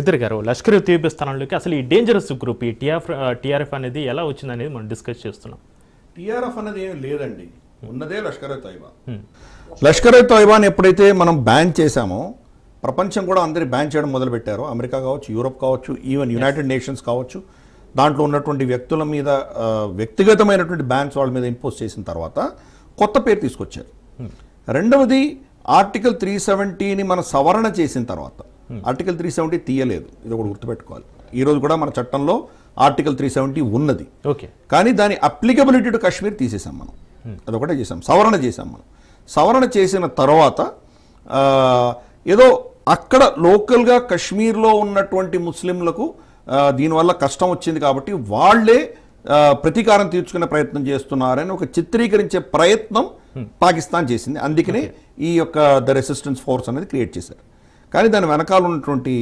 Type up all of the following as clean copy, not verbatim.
ఇద్దరు గారు లష్కర్ తోయిబా స్థానంలోకి అసలు ఈ డేంజరస్ గ్రూప్ ఈ టీఆర్ఎఫ్ అనేది ఎలా వచ్చింది అనేది మనం డిస్కస్ చేస్తున్నాం. టీఆర్ఎఫ్ అనేది ఏం లేదండి, ఉన్నదే లష్కర్ తోయిబా. లష్కర్ తోయిబాని ఎప్పుడైతే మనం బ్యాన్ చేశామో ప్రపంచం కూడా అందరి బ్యాన్ చేయడం మొదలుపెట్టారో, అమెరికా కావచ్చు, యూరోప్ కావచ్చు, ఈవెన్ యునైటెడ్ నేషన్స్ కావచ్చు, దాంట్లో ఉన్నటువంటి వ్యక్తుల మీద వ్యక్తిగతమైనటువంటి బ్యాన్స్ వాళ్ళ మీద ఇంపోజ్ చేసిన తర్వాత కొత్త పేరు తీసుకొచ్చారు. రెండవది ఆర్టికల్ 370ని మనం సవరణ చేసిన తర్వాత, ఆర్టికల్ 370 తీయలేదు, ఇది ఒకటి గుర్తుపెట్టుకోవాలి. ఈరోజు కూడా మన చట్టంలో ఆర్టికల్ 370 ఉన్నది, కానీ దాని అప్లికబిలిటీ టు కాశ్మీర్ తీసేసాం మనం. అదొకటే చేసాం, సవరణ చేసాం మనం. సవరణ చేసిన తర్వాత ఏదో అక్కడ లోకల్గా కశ్మీర్లో ఉన్నటువంటి ముస్లింలకు దీనివల్ల కష్టం వచ్చింది కాబట్టి వాళ్లే ప్రతీకారం తీర్చుకునే ప్రయత్నం చేస్తున్నారని ఒక చిత్రీకరించే ప్రయత్నం పాకిస్తాన్ చేసింది. అందుకనే ఈ యొక్క ద రెసిస్టెన్స్ ఫోర్స్ అనేది క్రియేట్ చేశారు. కానీ దాని వెనకాల ఉన్నటువంటి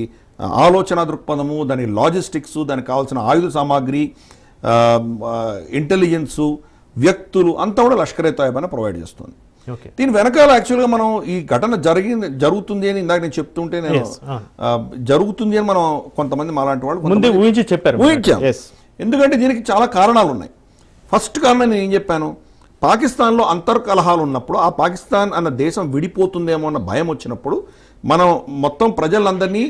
ఆలోచన దృక్పథము, దాని లాజిస్టిక్స్, దానికి కావాల్సిన ఆయుధ సామాగ్రి, ఇంటెలిజెన్సు, వ్యక్తులు అంతా కూడా లష్కర్ తోయిబానే ప్రొవైడ్ చేస్తుంది. దీని వెనకాల యాక్చువల్గా మనం ఈ ఘటన జరుగుతుంది అని ఇందాక నేను చెప్తుంటే నేను జరుగుతుంది అని మనం కొంతమంది మాలాంటి వాళ్ళు ఊహించాం. ఎందుకంటే దీనికి చాలా కారణాలు ఉన్నాయి. ఫస్ట్ కారణం నేను ఏం చెప్పాను, పాకిస్తాన్లో అంతర్కలహాలు ఉన్నప్పుడు, ఆ పాకిస్తాన్ అన్న దేశం విడిపోతుందేమో అన్న భయం వచ్చినప్పుడు మనం మొత్తం ప్రజలందరినీ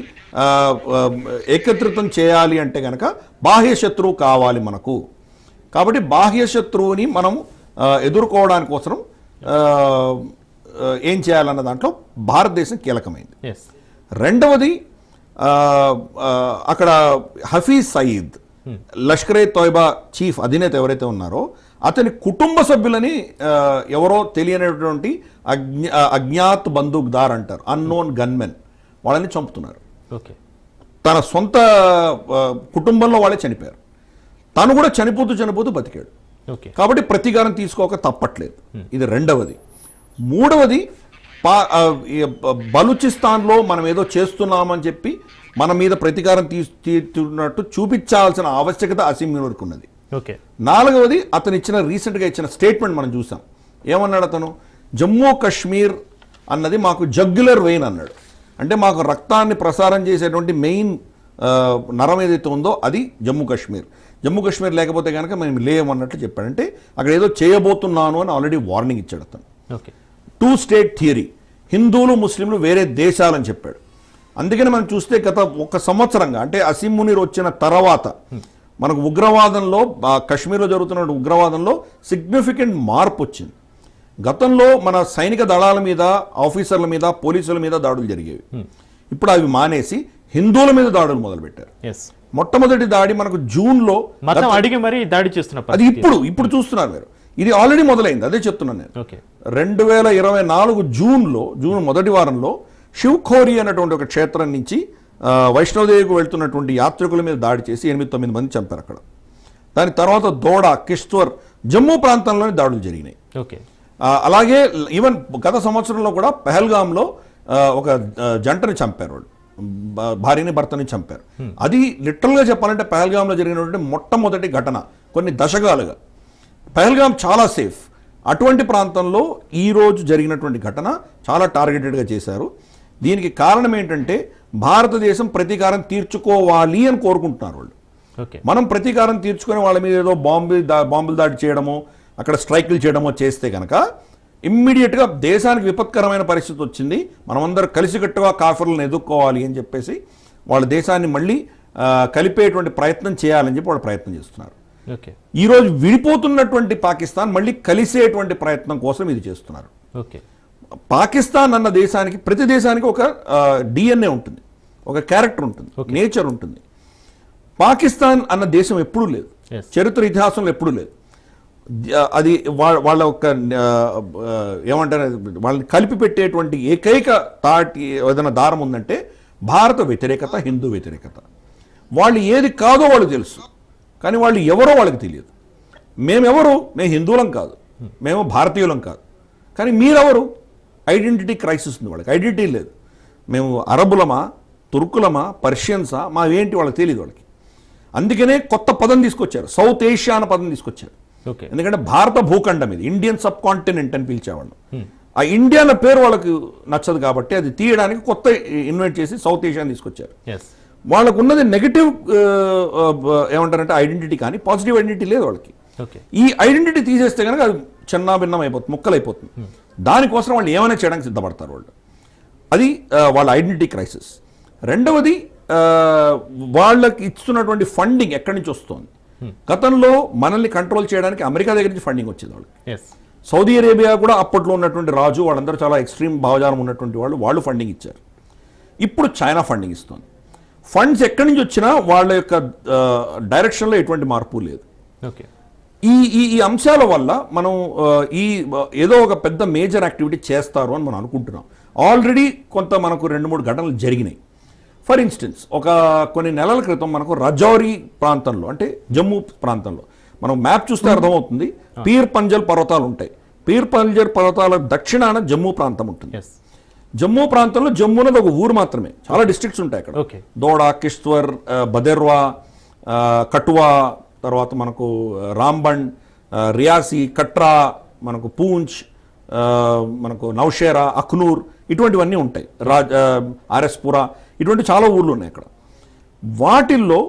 ఏకత్రితం చేయాలి అంటే కనుక బాహ్య శత్రువు కావాలి మనకు. కాబట్టి బాహ్య శత్రువుని మనం ఎదుర్కోవడానికి కోసం ఏం చేయాలన్న దాంట్లో భారతదేశం కీలకమైంది. రెండవది అక్కడ హఫీజ్ సయీద్, లష్కర్ తోయిబా చీఫ్ అధినేత ఎవరైతే ఉన్నారో అతని కుటుంబ సభ్యులని ఎవరో తెలియనటువంటి అజ్ఞాత్ బందూక్దార్ అంటారు, అన్నోన్ గన్మెన్, వాళ్ళని చంపుతున్నారు. తన సొంత కుటుంబంలో వాళ్ళే చనిపోయారు. తను కూడా చనిపోతూ బతికాడు. కాబట్టి ప్రతీకారం తీసుకోక తప్పట్లేదు. ఇది రెండవది. మూడవది, బలూచిస్తాన్లో మనం ఏదో చేస్తున్నామని చెప్పి మన మీద ప్రతీకారం తీస్తున్నట్టు చూపించాల్సిన ఆవశ్యకత అసీం యూనివర్కి ఉన్నది. నాలుగవది, అతను రీసెంట్గా ఇచ్చిన స్టేట్మెంట్ మనం చూసాం. ఏమన్నాడు అతను, జమ్మూ కాశ్మీర్ అన్నది మాకు జగ్యులర్ వెయిన్ అన్నాడు. అంటే మాకు రక్తాన్ని ప్రసారం చేసేటువంటి మెయిన్ నరం ఏదైతే ఉందో అది జమ్మూ కాశ్మీర్. జమ్మూ కాశ్మీర్ లేకపోతే కనుక మేము లేవన్నట్లు చెప్పాడంటే అక్కడ ఏదో చేయబోతున్నాను అని ఆల్రెడీ వార్నింగ్ ఇచ్చాడు అతను. 2 స్టేట్ థియరీ, హిందువులు ముస్లింలు వేరే దేశాలని చెప్పాడు. అందుకని మనం చూస్తే గత 1 సంవత్సరంగా, అంటే అసీం మునీర్ వచ్చిన తర్వాత మనకు ఉగ్రవాదంలో, కశ్మీర్లో జరుగుతున్న ఉగ్రవాదంలో సిగ్నిఫికెంట్ మార్పు వచ్చింది. గతంలో మన సైనిక దళాల మీద, ఆఫీసర్ల మీద, పోలీసుల మీద దాడులు జరిగేవి. ఇప్పుడు అవి మానేసి హిందువుల మీద దాడులు మొదలుపెట్టారు. మొట్టమొదటి దాడి మనకు జూన్లో అడిగి మరి దాడి చేస్తున్నారు. అది ఇప్పుడు చూస్తున్నారు మీరు. ఇది ఆల్రెడీ మొదలైంది, అదే చెప్తున్నాను నేను. 2024 జూన్ మొదటి వారంలో శివ్ఖోరి అనేటువంటి ఒక క్షేత్రం నుంచి వైష్ణోదేవికి వెళ్తున్నటువంటి యాత్రికుల మీద దాడి చేసి 8-9 మంది చంపారు అక్కడ. దాని తర్వాత దోడా, కిష్త్వర్, జమ్మూ ప్రాంతంలోని దాడులు జరిగినాయి. అలాగే ఈవెన్ గత సంవత్సరంలో కూడా పెహల్గాంలో ఒక జంటని చంపారు, వాళ్ళు భార్యని భర్తని చంపారు. అది లిటరల్గా చెప్పాలంటే పెహల్గాంలో జరిగినటువంటి మొట్టమొదటి ఘటన కొన్ని దశకాలుగా. పెహల్గాం చాలా సేఫ్. అటువంటి ప్రాంతంలో ఈరోజు జరిగినటువంటి ఘటన చాలా టార్గెటెడ్గా చేశారు. దీనికి కారణం ఏంటంటే భారతదేశం ప్రతీకారం తీర్చుకోవాలి అని కోరుకుంటున్నారు వాళ్ళు. మనం ప్రతీకారం తీర్చుకునే వాళ్ళ మీద ఏదో బాంబులు దాడి చేయడమో, అక్కడ స్ట్రైకులు చేయడమో చేస్తే కనుక ఇమ్మీడియట్గా దేశానికి విపత్కరమైన పరిస్థితి వచ్చింది, మనమందరం కలిసికట్టుగా కాఫర్లను ఎదుర్కోవాలి అని చెప్పేసి వాళ్ళ దేశాన్ని మళ్ళీ కలిపేటువంటి ప్రయత్నం చేయాలని చెప్పి వాళ్ళు ప్రయత్నం చేస్తున్నారు. ఈరోజు విడిపోతున్నటువంటి పాకిస్తాన్ మళ్ళీ కలిసేటువంటి ప్రయత్నం కోసం ఇది చేస్తున్నారు. పాకిస్తాన్ అన్న దేశానికి, ప్రతి దేశానికి ఒక DNA ఉంటుంది, ఒక క్యారెక్టర్ ఉంటుంది, నేచర్ ఉంటుంది. పాకిస్తాన్ అన్న దేశం ఎప్పుడూ లేదు, చరిత్ర ఇతిహాసంలో ఎప్పుడూ లేదు. అది వాళ్ళ ఒక ఏమంటారు, వాళ్ళని కలిపి పెట్టేటువంటి ఏకైక ఏదైనా దారం ఉందంటే భారత వ్యతిరేకత, హిందూ వ్యతిరేకత. వాళ్ళు ఏది కాదో వాళ్ళు తెలుసు, కానీ వాళ్ళు ఎవరో వాళ్ళకి తెలియదు. మేము హిందువులం కాదు, మేము భారతీయులం కాదు, కానీ మీరెవరు? ఐడెంటిటీ క్రైసిస్ ఉంది వాళ్ళకి, ఐడెంటిటీ లేదు. మేము అరబులమా, తుర్కులమా, పర్షియన్సా, మావేంటి వాళ్ళకి తెలియదు వాళ్ళకి. అందుకనే కొత్త పదం తీసుకొచ్చారు, సౌత్ ఏషియా అన్న పదం తీసుకొచ్చారు. ఎందుకంటే భారత భూఖండం ఇది, ఇండియన్ సబ్ కాంటినెంట్ అని పిలిచేవాళ్ళు. ఆ ఇండియా అన్న పేరు వాళ్ళకి నచ్చదు కాబట్టి అది తీయడానికి కొత్త ఇన్వైట్ చేసి సౌత్ ఏషియాని తీసుకొచ్చారు. వాళ్ళకు ఉన్నది నెగిటివ్ ఏమంటారంటే ఐడెంటిటీ, కానీ పాజిటివ్ ఐడెంటిటీ లేదు వాళ్ళకి. ఓకే, ఈ ఐడెంటిటీ తీసేస్తే కనుక అది చిన్నాభిన్నం అయిపోతుంది, ముక్కలైపోతుంది. దానికోసం వాళ్ళు ఏమైనా చేయడానికి సిద్ధపడతారు వాళ్ళు. అది వాళ్ళ ఐడెంటిటీ క్రైసిస్. రెండవది వాళ్ళకి ఇస్తున్నటువంటి ఫండింగ్ ఎక్కడి నుంచి వస్తుంది. గతంలో మనల్ని కంట్రోల్ చేయడానికి అమెరికా దగ్గర నుంచి ఫండింగ్ వచ్చేది వాళ్ళకి. సౌదీ అరేబియా కూడా అప్పట్లో ఉన్నటువంటి రాజు, వాళ్ళందరూ చాలా ఎక్స్ట్రీమ్ భావజాలం ఉన్నటువంటి వాళ్ళు ఫండింగ్ ఇచ్చారు. ఇప్పుడు చైనా ఫండింగ్ ఇస్తుంది. ఫండ్స్ ఎక్కడి నుంచి వచ్చినా వాళ్ళ యొక్క డైరెక్షన్లో ఎటువంటి మార్పు లేదు. ఓకే, ఈ అంశాల వల్ల మనం ఏదో ఒక పెద్ద మేజర్ యాక్టివిటీ చేస్తారు అని మనం అనుకుంటున్నాం. ఆల్రెడీ కొంత మనకు 2-3 ఘటనలు జరిగినాయి. ఫర్ ఇన్స్టెన్స్ కొన్ని నెలల క్రితం మనకు రజౌరీ ప్రాంతంలో, అంటే జమ్మూ ప్రాంతంలో, మనం మ్యాప్ చూస్తే అర్థమవుతుంది, పీర్ పంజల్ పర్వతాలు ఉంటాయి. పీర్ పంజల్ పర్వతాల దక్షిణాన జమ్మూ ప్రాంతం ఉంటుంది. జమ్మూ ప్రాంతంలో జమ్మూ అనేది ఒక ఊరు మాత్రమే, చాలా డిస్ట్రిక్ట్స్ ఉంటాయి అక్కడ. దోడా, కిష్త్వర్, బదెర్వా, కటువా, తర్వాత మనకు రాంబండ్, రియాసీ, కట్రా, మనకు పూంచ్, మనకు నౌషేరా, అఖ్నూర్, ఇటువంటివన్నీ ఉంటాయి. ఆర్ఎస్పురా, ఇటువంటి చాలా ఊర్లు ఉన్నాయి అక్కడ. వాటిల్లో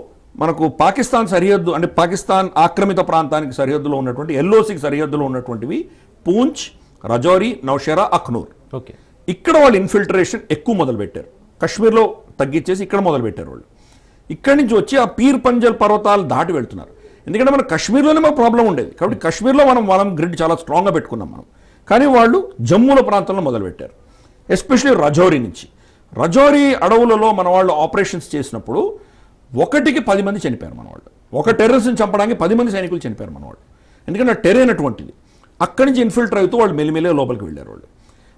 మనకు పాకిస్తాన్ సరిహద్దు, అంటే పాకిస్తాన్ ఆక్రమిత ప్రాంతానికి సరిహద్దులో ఉన్నటువంటి, ఎల్ఓసికి సరిహద్దులో ఉన్నటువంటివి పూంచ్, రజౌరీ, నౌషేరా, అఖ్నూర్. ఓకే, ఇక్కడ వాళ్ళు ఇన్ఫిల్ట్రేషన్ ఎక్కువ మొదలుపెట్టారు. కశ్మీర్లో తగ్గించేసి ఇక్కడ మొదలుపెట్టారు వాళ్ళు. ఇక్కడి నుంచి వచ్చి ఆ పీర్ పంజల్ పర్వతాలు దాటి వెళ్తున్నారు. ఎందుకంటే మన కశ్మీర్లోనే మాకు ప్రాబ్లం ఉండేది, కాబట్టి కశ్మీర్లో మనం గ్రిడ్ చాలా స్ట్రాంగ్గా పెట్టుకున్నాం మనం. కానీ వాళ్ళు జమ్మూల ప్రాంతంలో మొదలుపెట్టారు, ఎస్పెషల్లీ రజౌరీ నుంచి. రజౌరీ అడవులలో మన వాళ్ళు ఆపరేషన్స్ చేసినప్పుడు 1కి 10 మంది చనిపోయారు మన వాళ్ళు. ఒక టెర్రరిస్ట్ని చంపడానికి 10 మంది సైనికులు చనిపోయారు మన వాళ్ళు. ఎందుకంటే టెర్రన్ అటువంటిది. అక్కడి నుంచి ఇన్ఫిల్టర్ అవుతూ వాళ్ళు మెల్లిమెల్లి లోపలికి వెళ్ళారు వాళ్ళు.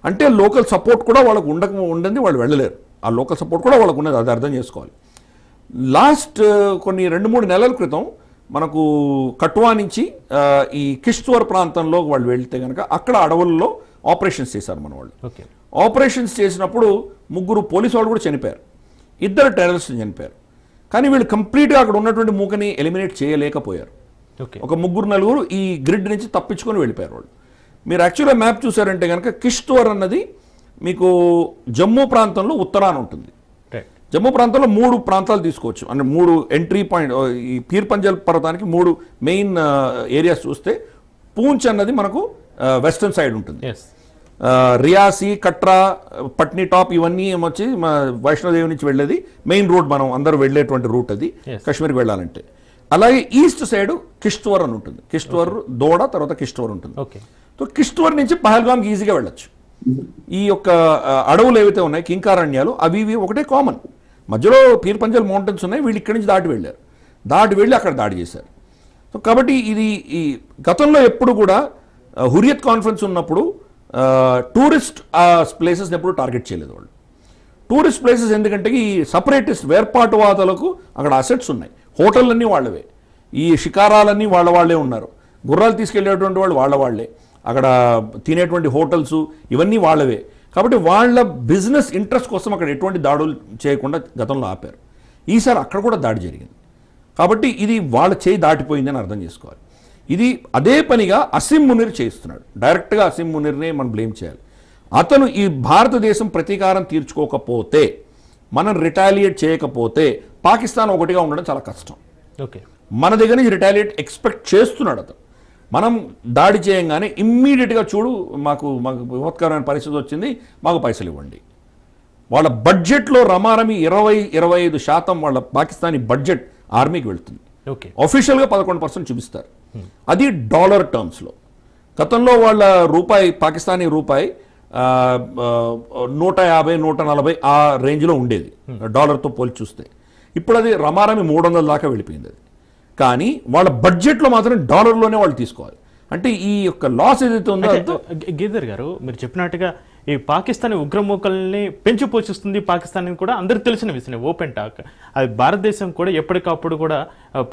అంటే లోకల్ సపోర్ట్ కూడా వాళ్ళకు ఉండని వాళ్ళు వెళ్ళలేరు. ఆ లోకల్ సపోర్ట్ కూడా వాళ్ళకు ఉన్నది, అది అర్థం చేసుకోవాలి. లాస్ట్ కొన్ని 2-3 నెలల క్రితం మనకు కట్వా నుంచి ఈ కిష్త్వర్ ప్రాంతంలో వాళ్ళు వెళ్తే కనుక అక్కడ అడవుల్లో ఆపరేషన్స్ చేశారు మన వాళ్ళు. ఆపరేషన్స్ చేసినప్పుడు 3 పోలీసు వాళ్ళు కూడా చనిపోయారు, 2 టెర్రరిస్టులు చనిపోయారు. కానీ వీళ్ళు కంప్లీట్గా అక్కడ ఉన్నటువంటి మూకని ఎలిమినేట్ చేయలేకపోయారు. ఒక 3-4 ఈ గ్రిడ్ నుంచి తప్పించుకొని వెళ్ళిపోయారు వాళ్ళు. మీరు యాక్చువల్గా మ్యాప్ చూసారంటే కనుక కిష్త్వర్ అన్నది మీకు జమ్మూ ప్రాంతంలో ఉత్తరాన ఉంటుంది. జమ్మూ ప్రాంతంలో 3 ప్రాంతాలు తీసుకోవచ్చు, అంటే 3 ఎంట్రీ పాయింట్. ఈ పీర్ పంజల్ పర్వతానికి 3 మెయిన్ ఏరియాస్ చూస్తే పూంచ్ అన్నది మనకు వెస్టర్న్ సైడ్ ఉంటుంది. రియాసీ, కట్రా, పట్నీ టాప్, ఇవన్నీ ఏమొచ్చి వైష్ణోదేవి నుంచి వెళ్ళేది మెయిన్ రూట్, మనం అందరూ వెళ్ళేటువంటి రూట్ అది కశ్మీర్కి వెళ్ళాలంటే. అలాగే ఈస్ట్ సైడ్ కిష్త్వర్ అని ఉంటుంది. కిష్త్వర్, దోడా, తర్వాత కిష్త్వర్ ఉంటుంది. సో కిష్త్వర్ నుంచి పహల్గామ్కి ఈజీగా వెళ్ళొచ్చు. ఈ యొక్క అడవులు ఏవైతే ఉన్నాయి, కింకారణ్యాలు, అవి ఒకటే కామన్. మధ్యలో పీర్ పంజల్ మౌంటైన్స్ ఉన్నాయి, వీళ్ళు ఇక్కడి నుంచి దాటి వెళ్ళారు. దాటి వెళ్ళి అక్కడ దాడి చేశారు. సో కాబట్టి ఇది ఈ గతంలో ఎప్పుడు కూడా హురియత్ కాన్ఫరెన్స్ ఉన్నప్పుడు టూరిస్ట్ ప్లేసెస్ని ఎప్పుడు టార్గెట్ చేయలేదు వాళ్ళు. టూరిస్ట్ ప్లేసెస్ ఎందుకంటే ఈ సపరేటిస్ట్ వేర్పాటువాదులకు అక్కడ అసెట్స్ ఉన్నాయి, హోటళ్ళన్నీ వాళ్ళవే, ఈ షికారాలన్నీ వాళ్ళే ఉన్నారు, గుర్రాలు తీసుకెళ్లేటువంటి వాళ్ళు వాళ్ళే, అక్కడ తినేటువంటి హోటల్స్ ఇవన్నీ వాళ్ళవే. కాబట్టి వాళ్ళ బిజినెస్ ఇంట్రెస్ట్ కోసం అక్కడ ఎటువంటి దాడులు చేయకుండా గతంలో ఆపారు. ఈసారి అక్కడ కూడా దాడి జరిగింది. కాబట్టి ఇది వాళ్ళ చేయి దాటిపోయిందని అర్థం చేసుకోవాలి. ఇది అదే పనిగా అసీం మునీర్ చేస్తున్నాడు. డైరెక్ట్గా అసీం మునీర్నే మనం బ్లేమ్ చేయాలి. అతను ఈ భారతదేశం ప్రతీకారం తీర్చుకోకపోతే, మనం రిటాలియేట్ చేయకపోతే పాకిస్తాన్ ఒకటిగా ఉండడం చాలా కష్టం. మన దగ్గర నుంచి రిటాలియేట్ ఎక్స్పెక్ట్ చేస్తున్నాడు అతను. మనం దాడి చేయంగానే ఇమ్మీడియట్గా చూడు మాకు విపత్కరమైన పరిస్థితి వచ్చింది, మాకు పైసలు ఇవ్వండి. వాళ్ళ బడ్జెట్లో రమారమి 20-25% వాళ్ళ పాకిస్తానీ బడ్జెట్ ఆర్మీకి వెళ్తుంది. ఆఫీషియల్గా 11% చూపిస్తారు. అది డాలర్ టర్మ్స్లో. గతంలో వాళ్ళ రూపాయి, పాకిస్తానీ రూపాయి 150-140 ఆ రేంజ్లో ఉండేది డాలర్తో పోల్చి చూస్తే. ఇప్పుడు అది రమారమి 300 దాకా వెళ్ళిపోయింది అది. కానీ వాళ్ళ బడ్జెట్లో మాత్రం డాలర్లోనే వాళ్ళు తీసుకోవాలి. అంటే ఈ యొక్క లాస్ ఏదైతే ఉందో. గీదర్ గారు, మీరు చెప్పినట్టుగా ఈ పాకిస్తాన్ ఉగ్రమూకల్ని పెంచి పోషిస్తుంది పాకిస్తాన్ కూడా అందరికి తెలిసిన విషయం, ఓపెన్ టాక్. అది భారతదేశం కూడా ఎప్పటికప్పుడు కూడా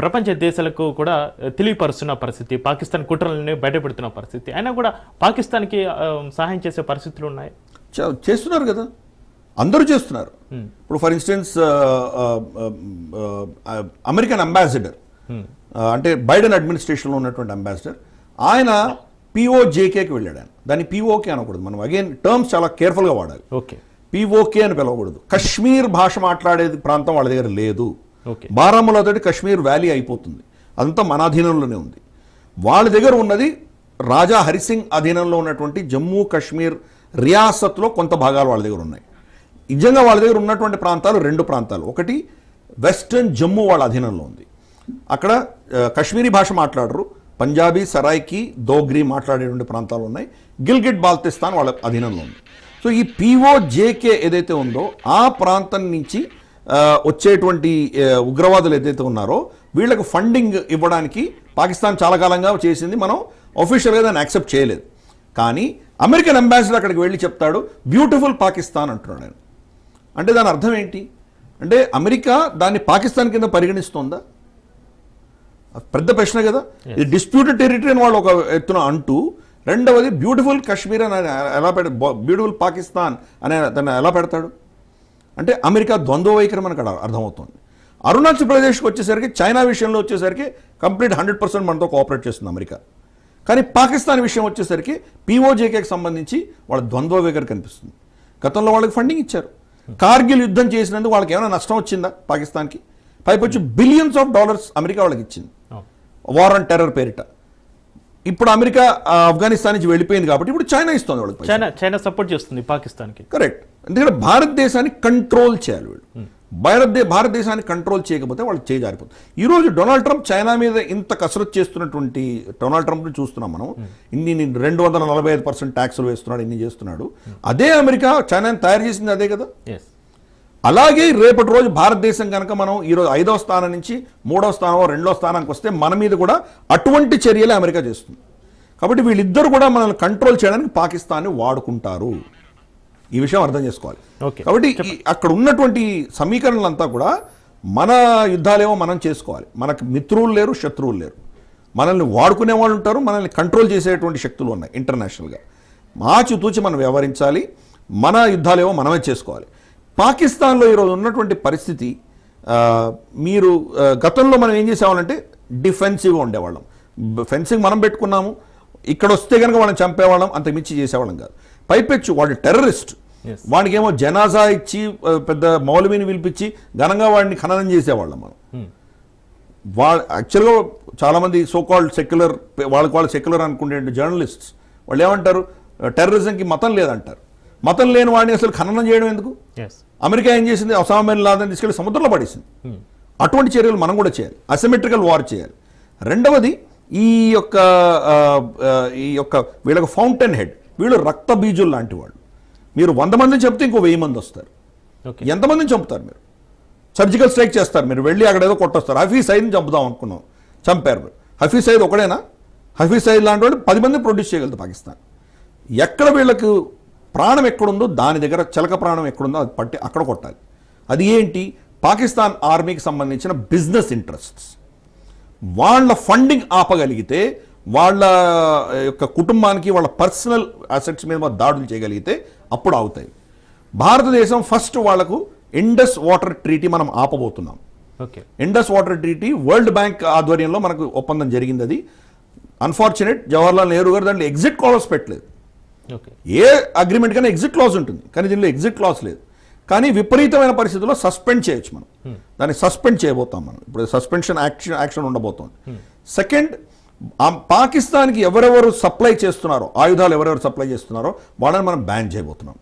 ప్రపంచ దేశాలకు కూడా తెలియపరుస్తున్న పరిస్థితి, పాకిస్తాన్ కుట్రలని బయటపెడుతున్న పరిస్థితి. అయినా కూడా పాకిస్తాన్కి సహాయం చేసే పరిస్థితులు ఉన్నాయి. చేస్తున్నారు కదా, అందరూ చేస్తున్నారు. ఇప్పుడు ఫర్ ఇన్స్టెన్స్ అమెరికన్ అంబాసిడర్, అంటే బైడెన్ అడ్మినిస్ట్రేషన్లో ఉన్నటువంటి అంబాసిడర్, ఆయన POJKకి వెళ్ళాడు. ఆయన దాన్ని POK అనకూడదు, మనం అగైన్ టర్మ్స్ చాలా కేర్ఫుల్గా వాడాలి. పిఓకే అని పిలవకూడదు. కశ్మీర్ భాష మాట్లాడేది ప్రాంతం వాళ్ళ దగ్గర లేదు. ఓకే. బారాముల్లా తోటి కశ్మీర్ వ్యాలీ అయిపోతుంది, అదంతా మన అధీనంలోనే ఉంది. వాళ్ళ దగ్గర ఉన్నది రాజా హరిసింగ్ అధీనంలో ఉన్నటువంటి జమ్మూ కాశ్మీర్ రియాసత్లో కొంత భాగాలు వాళ్ళ దగ్గర ఉన్నాయి. నిజంగా వాళ్ళ దగ్గర ఉన్నటువంటి ప్రాంతాలు 2 ప్రాంతాలు. ఒకటి వెస్టర్న్ జమ్మూ వాళ్ళ అధీనంలో ఉంది, అక్కడ కశ్మీరీ భాష మాట్లాడరు, పంజాబీ, సరాయికి, దోగ్రీ మాట్లాడేటువంటి ప్రాంతాలు ఉన్నాయి. గిల్గిట్ బాల్తిస్తాన్ వాళ్ళ అధీనంలో ఉంది. సో ఈ పిఓజేకే ఏదైతే ఉందో ఆ ప్రాంతం నుంచి వచ్చేటువంటి ఉగ్రవాదులు ఏదైతే ఉన్నారో వీళ్ళకు ఫండింగ్ ఇవ్వడానికి పాకిస్తాన్ చాలా కాలంగా చేసింది. మనం ఆఫీషియల్గా దాన్ని యాక్సెప్ట్ చేయలేదు. కానీ అమెరికన్ అంబాసిడర్ అక్కడికి వెళ్ళి చెప్తాడు బ్యూటిఫుల్ పాకిస్తాన్ అంటున్నాడు ఆయన. అంటే దాని అర్థం ఏంటి అంటే అమెరికా దాన్ని పాకిస్తాన్ కింద పరిగణిస్తోందా? పెద్ద ప్రశ్న కదా. ఇది డిస్ప్యూటెడ్ టెరిటరీ అని వాళ్ళు ఒక ఎత్తున అంటూ, రెండవది బ్యూటిఫుల్ కాశ్మీర్ అని ఎలా బ్యూటిఫుల్ పాకిస్తాన్ అనే దాన్ని ఎలా పెడతాడు అంటే అమెరికా ద్వంద్వ వైఖరి మనకు అర్థమవుతుంది. అరుణాచల్ ప్రదేశ్కి వచ్చేసరికి, చైనా విషయంలో వచ్చేసరికి కంప్లీట్ 100% మనతో కోఆపరేట్ చేస్తుంది అమెరికా. కానీ పాకిస్తాన్ విషయం వచ్చేసరికి పిఓజేకేకి సంబంధించి వాళ్ళ ద్వంద్వ వైఖరి కనిపిస్తుంది. గతంలో వాళ్ళకి ఫండింగ్ ఇచ్చారు, కార్గిల్ యుద్ధం చేసినందుకు వాళ్ళకి ఏమైనా నష్టం వచ్చిందా పాకిస్తాన్కి? పైపొచ్చి బిలియన్స్ ఆఫ్ డాలర్స్ అమెరికా వాళ్ళకి ఇచ్చింది వార్ ఆన్ టెర్రర్ పేరిట. ఇప్పుడు అమెరికా ఆఫ్ఘనిస్తాన్ నుంచి వెళ్ళిపోయింది కాబట్టి ఇప్పుడు చైనా ఇస్తుంది వాళ్ళకి. చైనా సపోర్ట్ చేస్తుంది పాకిస్తాన్కి. కరెక్ట్. ఎందుకంటే భారతదేశాన్ని కంట్రోల్ చేయాలి వీళ్ళు. భారతదేశాన్ని కంట్రోల్ చేయకపోతే వాళ్ళు చేజారిపోతుంది. ఈరోజు డొనాల్డ్ ట్రంప్ చైనా మీద ఇంత కసరత్తు చేస్తున్నటువంటి డొనాల్డ్ ట్రంప్ని చూస్తున్నాం మనం. ఇన్ని 245% ట్యాక్సులు వేస్తున్నాడు, ఇన్ని చేస్తున్నాడు. అదే అమెరికా చైనాని తయారు చేసింది అదే కదా. అలాగే రేపటి రోజు భారతదేశం కనుక మనం ఈరోజు 5వ స్థానం నుంచి 3వ స్థానం 2వ స్థానానికి వస్తే మన మీద కూడా అటువంటి చర్యలే అమెరికా చేస్తుంది. కాబట్టి వీళ్ళిద్దరు కూడా మనల్ని కంట్రోల్ చేయడానికి పాకిస్తాన్ని వాడుకుంటారు. ఈ విషయం అర్థం చేసుకోవాలి. కాబట్టి అక్కడ ఉన్నటువంటి సమీకరణలంతా కూడా మన యుద్ధాలేమో మనం చేసుకోవాలి. మనకు మిత్రులు లేరు, శత్రువులు లేరు. మనల్ని వాడుకునే వాళ్ళు ఉంటారు, మనల్ని కంట్రోల్ చేసేటువంటి శక్తులు ఉన్నాయి ఇంటర్నేషనల్గా. ఆచితూచి మనం వ్యవహరించాలి. మన యుద్ధాలేమో మనమే చేసుకోవాలి. పాకిస్తాన్లో ఈరోజు ఉన్నటువంటి పరిస్థితి, మీరు గతంలో మనం ఏం చేసేవాళ్ళంటే డిఫెన్సివ్గా ఉండేవాళ్ళం. ఫెన్సింగ్ మనం పెట్టుకున్నాము, ఇక్కడ వస్తే కనుక వాళ్ళని చంపేవాళ్ళం, అంత మించి చేసేవాళ్ళం కాదు. పైపెచ్చు వాడు టెర్రరిస్ట్, వాడికి ఏమో జనాజా ఇచ్చి పెద్ద మౌలవీని పిలిపించి ఘనంగా వాడిని ఖననం చేసేవాళ్ళం మనం. యాక్చువల్గా చాలామంది సోకాల్డ్ సెక్యులర్, వాళ్ళు సెక్యులర్ అనుకునే జర్నలిస్ట్స్ వాళ్ళు ఏమంటారు, టెర్రరిజంకి మతం లేదంటారు. మతం లేని వాడిని అసలు ఖననం చేయడం ఎందుకు? అమెరికా ఏం చేసింది, ఒసామా బిన్ లాదెన్ తీసుకెళ్లి సముద్రంలో పడేసింది. అటువంటి చర్యలు మనం కూడా చేయాలి, అసిమెట్రికల్ వార్ చేయాలి. రెండవది ఈ యొక్క వీళ్ళకి ఫౌంటైన్ హెడ్, వీళ్ళు రక్త బీజులు లాంటి వాళ్ళు. మీరు 100 మందిని చెప్తే ఇంకో 1000 మంది వస్తారు. ఎంతమందిని చంపుతారు మీరు? సర్జికల్ స్ట్రైక్ చేస్తారు, మీరు వెళ్ళి అక్కడ ఏదో కొట్టొస్తారు. హఫీజ్ సయీద్ని చంపుదాం అనుకున్నాం, చంపారు మీరు. హఫీజ్ సయీద్ ఒకడేనా? హఫీజ్ సయీద్ లాంటి వాళ్ళు 10 మందిని ప్రొడ్యూస్ చేయగలదు పాకిస్తాన్. ఎక్కడ వీళ్ళకు ప్రాణం ఎక్కడుందో దాని దగ్గర చిలక ప్రాణం ఎక్కడుందో అది పట్టి అక్కడ కొట్టాలి. అది ఏంటి? పాకిస్తాన్ ఆర్మీకి సంబంధించిన బిజినెస్ ఇంట్రెస్ట్స్. వాళ్ళ ఫండింగ్ ఆపగలిగితే, వాళ్ళ యొక్క కుటుంబానికి వాళ్ళ పర్సనల్ అసెట్స్ మీద దాడులు చేయగలిగితే అప్పుడు అవుతాయి. భారతదేశం ఫస్ట్ వాళ్లకు ఇండస్ వాటర్ ట్రీటీ మనం ఆపబోతున్నాం. Indus water treaty World Bank ఆధ్వర్యంలో మనకు ఒప్పందం జరిగింది. అది అన్ఫార్చునేట్, జవహర్లాల్ నెహ్రూ గారు దాంట్లో ఎగ్జిట్ క్లాజ్ పెట్టలేదు. ఏ అగ్రిమెంట్ కన్నా ఎగ్జిట్ క్లాజ్ ఉంటుంది, కానీ దీనిలో ఎగ్జిట్ క్లాజ్ లేదు. కానీ విపరీతమైన పరిస్థితుల్లో సస్పెండ్ చేయొచ్చు మనం, దాన్ని సస్పెండ్ చేయబోతాం మనం. ఇప్పుడు సస్పెన్షన్ యాక్షన్ ఉండబోతోంది. సెకండ్, పాకిస్తాన్కి ఎవరెవరు సప్లై చేస్తున్నారో, ఆయుధాలు ఎవరెవరు సప్లై చేస్తున్నారో వాళ్ళని మనం బ్యాన్ చేయబోతున్నాం.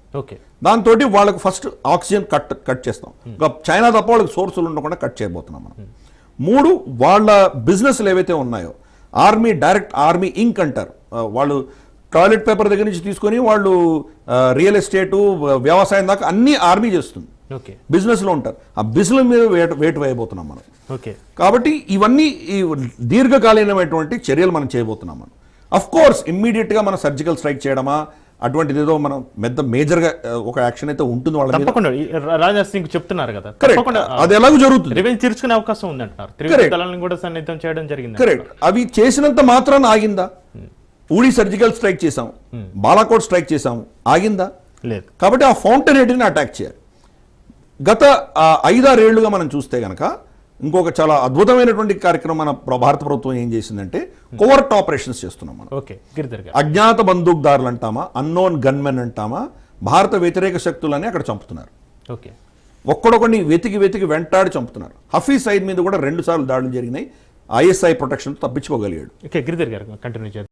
దాంతో వాళ్ళకు ఫస్ట్ ఆక్సిజన్ కట్ చేస్తాం. ఇంకా చైనా తప్ప వాళ్ళకి సోర్సులు ఉండకుండా కట్ చేయబోతున్నాం మనం. 3, వాళ్ళ బిజినెస్లు ఏవైతే ఉన్నాయో, ఆర్మీ డైరెక్ట్ ఆర్మీ ఇంక్ అంటారు, వాళ్ళు టాయిలెట్ పేపర్ దగ్గర నుంచి తీసుకొని వాళ్ళు రియల్ ఎస్టేటు, వ్యవసాయం దాకా అన్ని ఆర్మీ చేస్తుంది, బిజినెస్లో ఉంటారు. ఆ బిజినెస్ మీద వేటు వేయబోతున్నాం మనం. కాబట్టి ఇవన్నీ ఈ దీర్ఘకాలీనమైనటువంటి చర్యలు మనం చేయబోతున్నాం మనం. అఫ్ కోర్స్ ఇమ్మీడియట్గా మనం సర్జికల్ స్ట్రైక్ చేయడమా అటువంటిది ఏదో మనం పెద్ద మేజర్గా ఒక యాక్షన్ అయితే ఉంటుంది వాళ్ళ మీద. రాజ్నాథ్ సింగ్ చెప్తున్నారు కదా, అది ఎలాగో జరుగుతుంది, రివెంజ్ తీర్చుకునే అవకాశం ఉంది అంటున్నారు. కూడా సన్నిహితం చేయడం జరిగింది. కరెక్ట్. అవి చేసినంత మాత్రాన ఆగిందా? ఊడి సర్జికల్ స్ట్రైక్ చేసాము, బాలాకోట్ స్ట్రైక్ చేసాము, ఆగిందా? లేదు. కాబట్టి ఆ ఫౌంటైన్ హెడ్ని అటాక్ చేయాలి. గత 5-6 ఏళ్లుగా మనం చూస్తే కనుక ఇంకొక చాలా అద్భుతమైనటువంటి కార్యక్రమం మన భారత ప్రభుత్వం ఏం చేసిందంటే కోవర్ట్ ఆపరేషన్స్ చేస్తున్నాం మనం. అజ్ఞాత బందూక్దారులు అంటామా, అన్నోన్ గన్మెన్ అంటామా, భారత వ్యతిరేక శక్తులని అక్కడ చంపుతున్నారు. ఓకే. ఒక్కడొకడిని వెతికి వెంటాడి చంపుతున్నారు. హఫీజ్ సయీద్ మీద కూడా 2 సార్లు దాడులు జరిగినాయి. ISI ప్రొటెక్షన్ తప్పించుకోగలిగాడు. ఓకే, గిరిధర్ గారు కంటిన్యూ చేద్దాం.